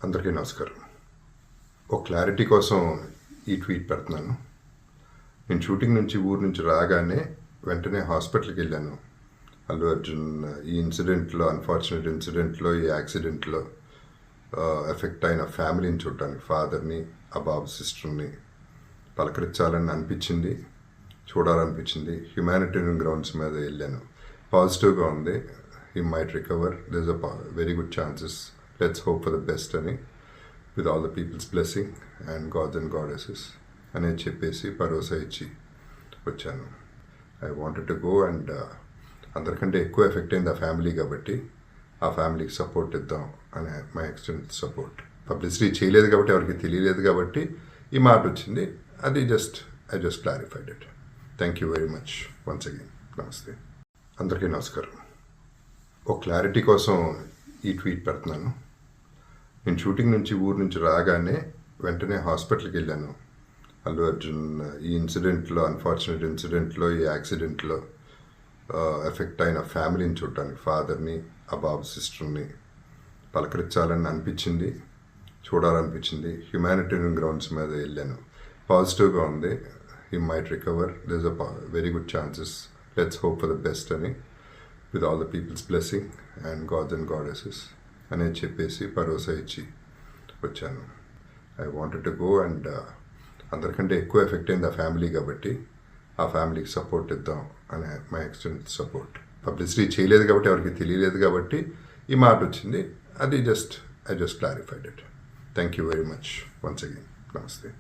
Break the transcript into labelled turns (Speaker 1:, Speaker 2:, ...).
Speaker 1: అందరికీ నమస్కారం. ఒక క్లారిటీ కోసం ఈ ట్వీట్ పెడుతున్నాను. నేను షూటింగ్ నుంచి ఊరు నుంచి రాగానే వెంటనే హాస్పిటల్కి వెళ్ళాను. అల్లు అర్జున్ ఈ ఇన్సిడెంట్లో, అన్ఫార్చునేట్ ఇన్సిడెంట్లో, ఈ యాక్సిడెంట్లో ఎఫెక్ట్ అయిన ఫ్యామిలీని చూడటానికి, ఫాదర్ని, ఆ బాబు సిస్టర్ని పలకరించాలని అనిపించింది, చూడాలనిపించింది. హ్యుమానిటేరియన్ గ్రౌండ్స్ మీద వెళ్ళాను. పాజిటివ్గా ఉంది. He might recover, there is a very good chances. Let's hope for the best అని, with all the peoples blessing and gods and goddesses అనేది చెప్పేసి భరోసా ఇచ్చి వచ్చాను. I wanted to go and అందరికంటే ఎక్కువ ఎఫెక్ట్ అయింది ఆ ఫ్యామిలీ కాబట్టి ఆ ఫ్యామిలీకి సపోర్ట్ ఇద్దాం అనే మై ఎక్స్టెంట్ సపోర్ట్. పబ్లిసిటీ చేయలేదు కాబట్టి, ఎవరికి తెలియలేదు కాబట్టి ఈ మాట వచ్చింది. అది I just clarified it. Thank you very much once again. నమస్తే. అందరికీ నమస్కారం. ఒక క్లారిటీ కోసం ఈ ట్వీట్ పెడుతున్నాను. నేను షూటింగ్ నుంచి ఊరు నుంచి రాగానే వెంటనే హాస్పిటల్కి వెళ్ళాను. అల్లు అర్జున్ ఈ ఇన్సిడెంట్లో, అన్ఫార్చునేట్ ఇన్సిడెంట్లో, ఈ యాక్సిడెంట్లో ఎఫెక్ట్ అయిన ఫ్యామిలీని చూడటానికి, ఫాదర్ని, ఆ బాబు సిస్టర్ని పలకరించాలని అనిపించింది, చూడాలనిపించింది. హ్యుమానిటేరియన్ గ్రౌండ్స్ మీద వెళ్ళాను. పాజిటివ్గా ఉంది. He might recover, there is a very good chances. Let's hope for the best అని, with all the peoples blessing and gods and goddesses అనేది చెప్పేసి భరోసా ఇచ్చి వచ్చాను. I wanted to go and అందరికంటే ఎక్కువ ఎఫెక్ట్ అయింది ఆ ఫ్యామిలీ కాబట్టి ఆ ఫ్యామిలీకి సపోర్ట్ ఇద్దాం అనే మై ఎక్స్టెంట్ సపోర్ట్. పబ్లిసిటీ చేయలేదు కాబట్టి, ఎవరికి తెలియలేదు కాబట్టి ఈ మాట వచ్చింది. అది I just clarified it. Thank you very much once again. నమస్తే.